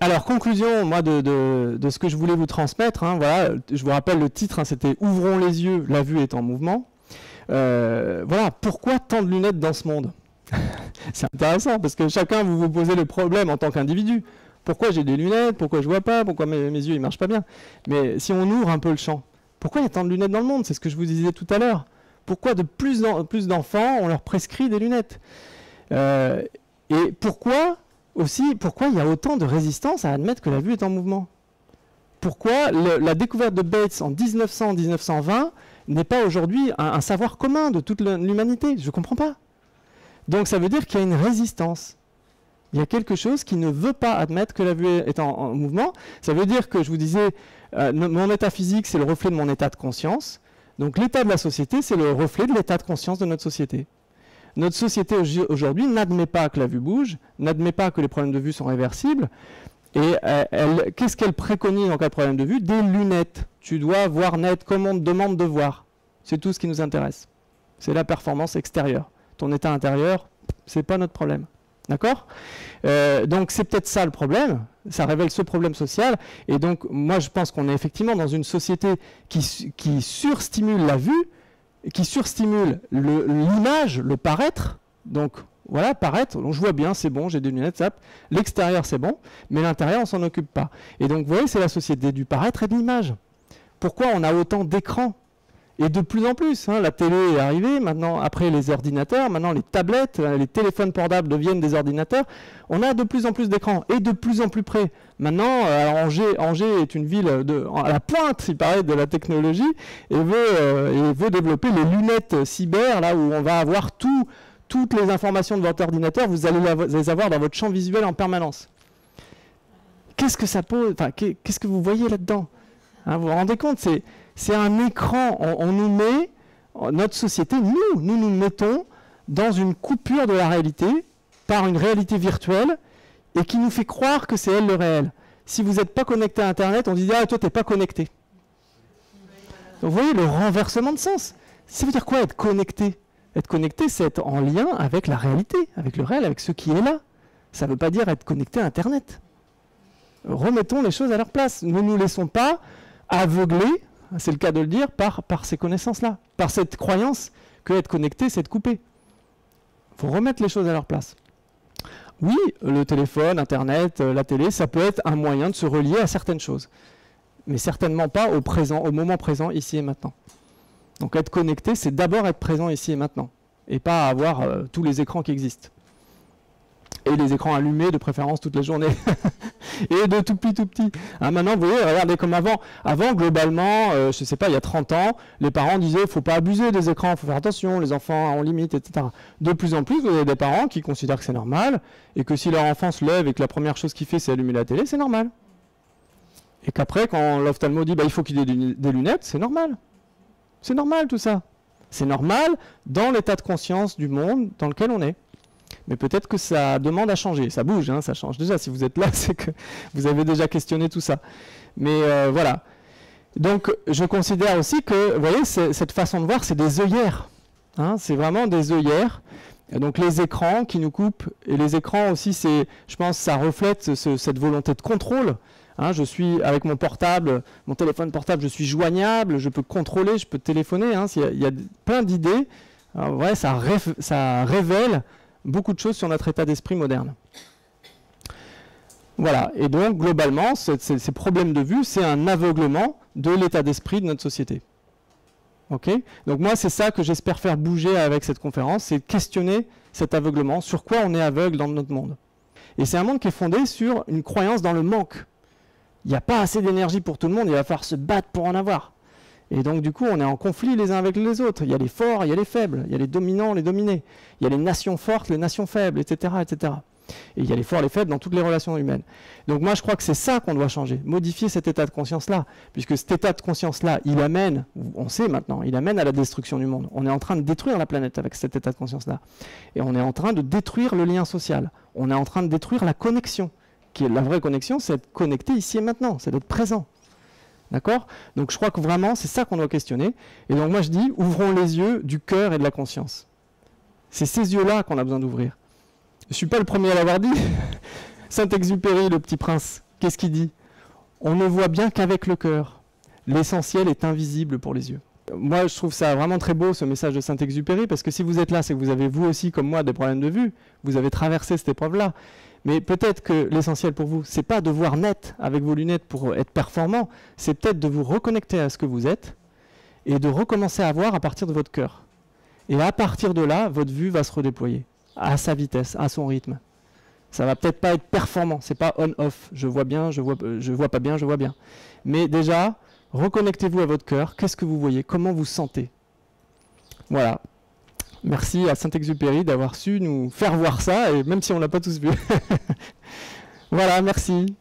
Alors, conclusion, moi, de ce que je voulais vous transmettre, hein, voilà, je vous rappelle le titre, hein, c'était « Ouvrons les yeux, la vue est en mouvement ». Voilà, pourquoi tant de lunettes dans ce monde? C'est intéressant, parce que chacun, vous vous posez le problème en tant qu'individu. Pourquoi j'ai des lunettes? Pourquoi je vois pas? Pourquoi mes yeux, ils marchent pas bien? Mais si on ouvre un peu le champ, pourquoi il y a tant de lunettes dans le monde? C'est ce que je vous disais tout à l'heure. Pourquoi de plus en plus d'enfants, on leur prescrit des lunettes? Et pourquoi il y a autant de résistance à admettre que la vue est en mouvement? Pourquoi la découverte de Bates en 1900-1920 n'est pas aujourd'hui un savoir commun de toute l'humanité? Je ne comprends pas. Donc ça veut dire qu'il y a une résistance. Il y a quelque chose qui ne veut pas admettre que la vue est en mouvement. Ça veut dire que, je vous disais, mon état physique, c'est le reflet de mon état de conscience. Donc l'état de la société, c'est le reflet de l'état de conscience de notre société. Notre société aujourd'hui n'admet pas que la vue bouge, n'admet pas que les problèmes de vue sont réversibles. Et qu'est-ce qu'elle préconise en cas de problème de vue? Des lunettes. Tu dois voir net comme on te demande de voir. C'est tout ce qui nous intéresse. C'est la performance extérieure. Ton état intérieur, c'est pas notre problème. D'accord? Donc c'est peut-être ça le problème, ça révèle ce problème social, et donc moi je pense qu'on est effectivement dans une société qui surstimule la vue, qui surstimule l'image, le paraître, donc voilà, paraître, donc je vois bien, c'est bon, j'ai des lunettes, ça, l'extérieur c'est bon, mais l'intérieur on s'en occupe pas. Et donc vous voyez, c'est la société du paraître et de l'image. Pourquoi on a autant d'écrans? Et de plus en plus, hein, la télé est arrivée, maintenant après les ordinateurs, maintenant les tablettes, les téléphones portables deviennent des ordinateurs. On a de plus en plus d'écrans et de plus en plus près. Maintenant, Angers est une ville à la pointe, il paraît, de la technologie et veut développer les lunettes cyber, là où on va avoir toutes les informations de votre ordinateur, vous allez les avoir dans votre champ visuel en permanence. Qu'est-ce que ça pose, enfin, qu'est-ce que vous voyez là-dedans, hein, vous vous rendez compte, c'est un écran, on nous met, notre société, nous mettons dans une coupure de la réalité, par une réalité virtuelle, et qui nous fait croire que c'est elle le réel. Si vous n'êtes pas connecté à Internet, on dit « Ah, toi, tu n'es pas connecté ». Donc vous voyez le renversement de sens. Ça veut dire quoi être connecté? Être connecté, c'est être en lien avec la réalité, avec le réel, avec ce qui est là. Ça ne veut pas dire être connecté à Internet. Remettons les choses à leur place. Ne nous laissons pas aveugler, c'est le cas de le dire, par ces connaissances-là, par cette croyance que être connecté, c'est être coupé. Il faut remettre les choses à leur place. Oui, le téléphone, Internet, la télé, ça peut être un moyen de se relier à certaines choses, mais certainement pas au moment présent, ici et maintenant. Donc être connecté, c'est d'abord être présent ici et maintenant, et pas avoir tous les écrans qui existent. Et les écrans allumés, de préférence toute la journée. Et de tout petit. Hein, maintenant, vous voyez, regardez comme avant. Avant, globalement, je ne sais pas, il y a 30 ans, les parents disaient il ne faut pas abuser des écrans, il faut faire attention, les enfants ont limite, etc. De plus en plus, vous avez des parents qui considèrent que c'est normal, et que si leur enfant se lève et que la première chose qu'il fait, c'est allumer la télé, c'est normal. Et qu'après, quand l'ophtalmo dit il faut qu'il ait des lunettes, c'est normal. C'est normal tout ça. C'est normal dans l'état de conscience du monde dans lequel on est. Mais peut-être que ça demande à changer. Ça bouge, hein, ça change déjà. Si vous êtes là, c'est que vous avez déjà questionné tout ça. Mais voilà. Donc, je considère aussi que, vous voyez, cette façon de voir, c'est des œillères. Hein, c'est vraiment des œillères. Et donc, les écrans qui nous coupent. Et les écrans aussi, je pense, ça reflète cette volonté de contrôle. Hein, je suis avec mon portable, mon téléphone portable, je suis joignable, je peux contrôler, je peux téléphoner. Hein, il y a plein d'idées. Ouais, ça révèle beaucoup de choses sur notre état d'esprit moderne. Voilà, et donc globalement, ces problèmes de vue, c'est un aveuglement de l'état d'esprit de notre société. Ok? Donc moi, c'est ça que j'espère faire bouger avec cette conférence, c'est questionner cet aveuglement, sur quoi on est aveugle dans notre monde. Et c'est un monde qui est fondé sur une croyance dans le manque. Il n'y a pas assez d'énergie pour tout le monde, il va falloir se battre pour en avoir. Et donc, du coup, on est en conflit les uns avec les autres. Il y a les forts, il y a les faibles. Il y a les dominants, les dominés. Il y a les nations fortes, les nations faibles, etc., etc. Et il y a les forts, les faibles dans toutes les relations humaines. Donc moi, je crois que c'est ça qu'on doit changer. Modifier cet état de conscience-là. Puisque cet état de conscience-là, il amène, on sait maintenant, il amène à la destruction du monde. On est en train de détruire la planète avec cet état de conscience-là. Et on est en train de détruire le lien social. On est en train de détruire la connexion. Qui est la vraie connexion, c'est être connecté ici et maintenant. C'est d'être présent. D'accord? Donc je crois que vraiment, c'est ça qu'on doit questionner. Et donc moi je dis, ouvrons les yeux du cœur et de la conscience. C'est ces yeux-là qu'on a besoin d'ouvrir. Je ne suis pas le premier à l'avoir dit. Saint-Exupéry, le petit prince, Qu'est-ce qu'il dit? On ne voit bien qu'avec le cœur. L'essentiel est invisible pour les yeux. Moi, je trouve ça vraiment très beau, ce message de Saint-Exupéry, parce que si vous êtes là, c'est que vous avez, vous aussi, comme moi, des problèmes de vue. Vous avez traversé cette épreuve-là. Mais peut-être que l'essentiel pour vous, c'est pas de voir net avec vos lunettes pour être performant, c'est peut-être de vous reconnecter à ce que vous êtes et de recommencer à voir à partir de votre cœur. Et à partir de là, votre vue va se redéployer à sa vitesse, à son rythme. Ça va peut-être pas être performant, c'est pas on-off. Je vois bien, je vois pas bien, je vois bien. Mais déjà, reconnectez-vous à votre cœur. Qu'est-ce que vous voyez? Comment vous sentez? Voilà. Merci à Saint-Exupéry d'avoir su nous faire voir ça, et même si on l'a pas tous vu. Voilà, merci.